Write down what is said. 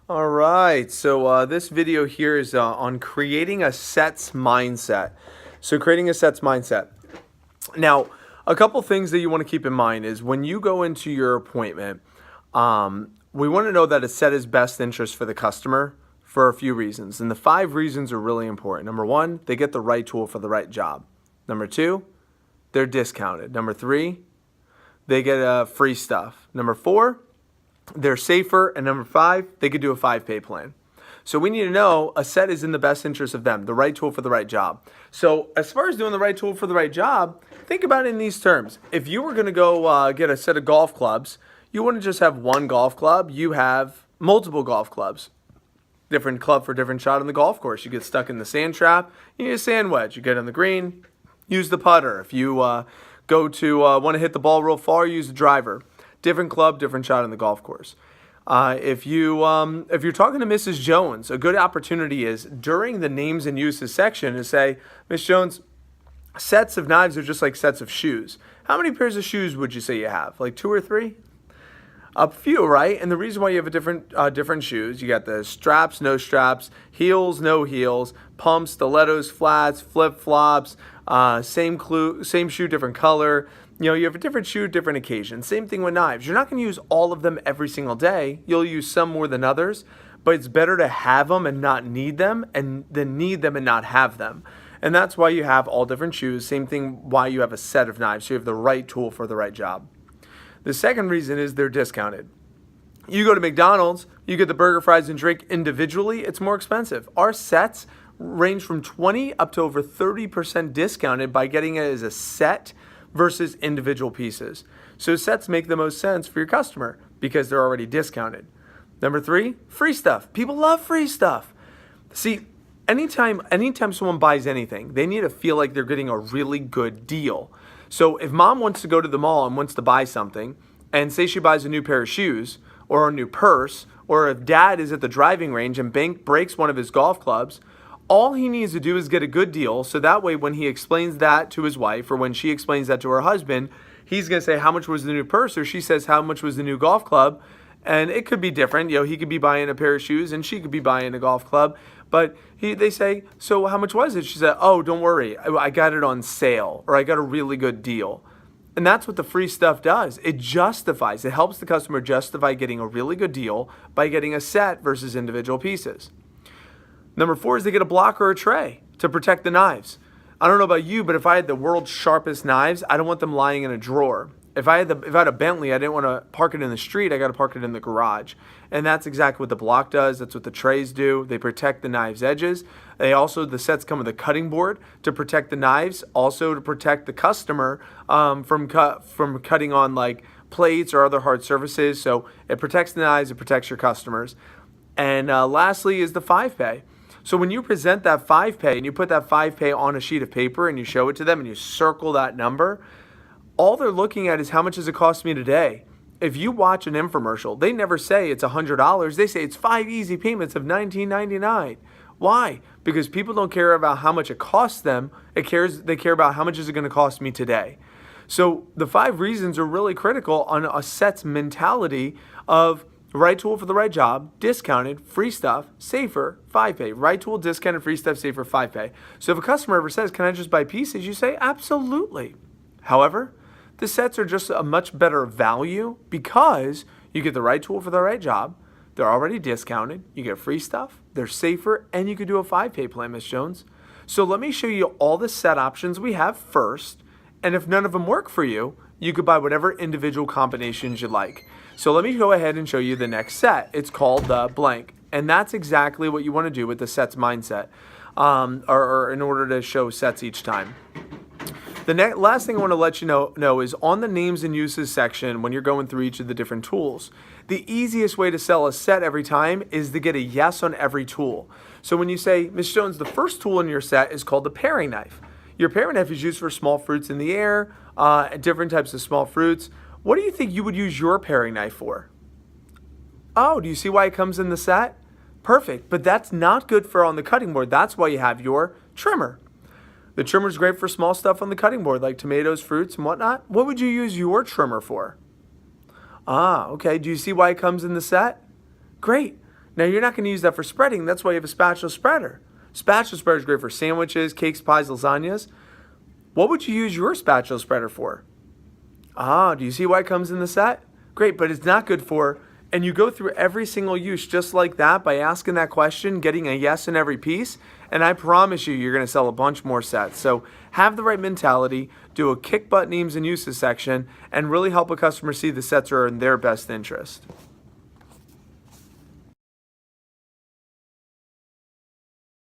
All right, so this video here is on creating a sets mindset. So creating a sets mindset. Now, a couple things that you want to keep in mind is when you go into your appointment, we want to know that a set is best interest for the customer for a few reasons. And the 5 reasons are really important. Number 1, they get the right tool for the right job. Number 2, they're discounted. Number 3, they get free stuff. Number 4, they're safer. And number 5, they could do a 5-pay plan. So we need to know a set is in the best interest of them, the right tool for the right job. So as far as doing the right tool for the right job, think about it in these terms. If you were going to go get a set of golf clubs, you wouldn't just have one golf club. You have multiple golf clubs. Different club for different shot on the golf course. You get stuck in the sand trap, you need a sand wedge. You get on the green, use the putter. If you want to hit the ball real far, use the driver. Different club, different shot on the golf course. If you're talking to Mrs. Jones, a good opportunity is during the names and uses section to say, Miss Jones, sets of knives are just like sets of shoes. How many pairs of shoes would you say you have? Like 2 or 3? A few, right? And the reason why you have a different shoes, you got the straps, no straps, heels, no heels, pumps, stilettos, flats, flip flops, same shoe, different color. You have a different shoe, different occasion. Same thing with knives. You're not going to use all of them every single day. You'll use some more than others, but it's better to have them and not need them than need them and not have them. And that's why you have all different shoes. Same thing why you have a set of knives. So you have the right tool for the right job. The second reason is they're discounted. You go to McDonald's, you get the burger, fries, and drink individually, it's more expensive. Our sets range from 20 up to over 30% discounted by getting it as a set versus individual pieces. So sets make the most sense for your customer because they're already discounted. Number 3, free stuff. People love free stuff. See, anytime someone buys anything, they need to feel like they're getting a really good deal. So if mom wants to go to the mall and wants to buy something, and say she buys a new pair of shoes or a new purse, or if dad is at the driving range and breaks one of his golf clubs, all he needs to do is get a good deal. So that way when he explains that to his wife or when she explains that to her husband, he's going to say, how much was the new purse? Or she says, how much was the new golf club? And it could be different. He could be buying a pair of shoes and she could be buying a golf club. But they say, so how much was it? She said, oh, don't worry. I got it on sale, or I got a really good deal. And that's what the free stuff does. It helps the customer justify getting a really good deal by getting a set versus individual pieces. Number 4 is they get a block or a tray to protect the knives. I don't know about you, but if I had the world's sharpest knives, I don't want them lying in a drawer. If I had a Bentley, I didn't want to park it in the street. I got to park it in the garage. And that's exactly what the block does. That's what the trays do. They protect the knives' edges. The sets come with a cutting board to protect the knives, also to protect the customer from cutting on like plates or other hard surfaces. So it protects the knives, it protects your customers. And lastly is the 5-pay. So when you present that 5-pay and you put that 5-pay on a sheet of paper and you show it to them and you circle that number, all they're looking at is how much does it cost me today. If you watch an infomercial, they never say it's $100. They say it's 5 easy payments of $19.99. Why? Because people don't care about how much it costs them. They care about how much is it going to cost me today. So the 5 reasons are really critical on a set's mentality of right tool for the right job, discounted, free stuff, safer, 5-pay. Right tool, discounted, free stuff, safer, 5-pay. So if a customer ever says, can I just buy pieces? You say, absolutely. However, the sets are just a much better value because you get the right tool for the right job. They're already discounted. You get free stuff. They're safer, and you could do a 5-pay plan, Miss Jones. So let me show you all the set options we have first. And if none of them work for you, you could buy whatever individual combinations you like. So let me go ahead and show you the next set. It's called the blank. And that's exactly what you want to do with the sets mindset or in order to show sets each time. The last thing I want to let you know is on the names and uses section when you're going through each of the different tools, the easiest way to sell a set every time is to get a yes on every tool. So when you say, Ms. Jones, the first tool in your set is called the paring knife. Your paring knife is used for small fruits in the air, different types of small fruits. What do you think you would use your paring knife for? Oh, do you see why it comes in the set? Perfect, but that's not good for on the cutting board. That's why you have your trimmer. The trimmer is great for small stuff on the cutting board, like tomatoes, fruits, and whatnot. What would you use your trimmer for? Okay. Do you see why it comes in the set? Great. Now, you're not going to use that for spreading. That's why you have a spatula spreader. Spatula spreader is great for sandwiches, cakes, pies, lasagnas. What would you use your spatula spreader for? Do you see why it comes in the set? Great, but it's not good for, and you go through every single use just like that by asking that question, getting a yes in every piece, and I promise you, you're going to sell a bunch more sets. So have the right mentality, do a kick butt names and uses section, and really help a customer see the sets are in their best interest.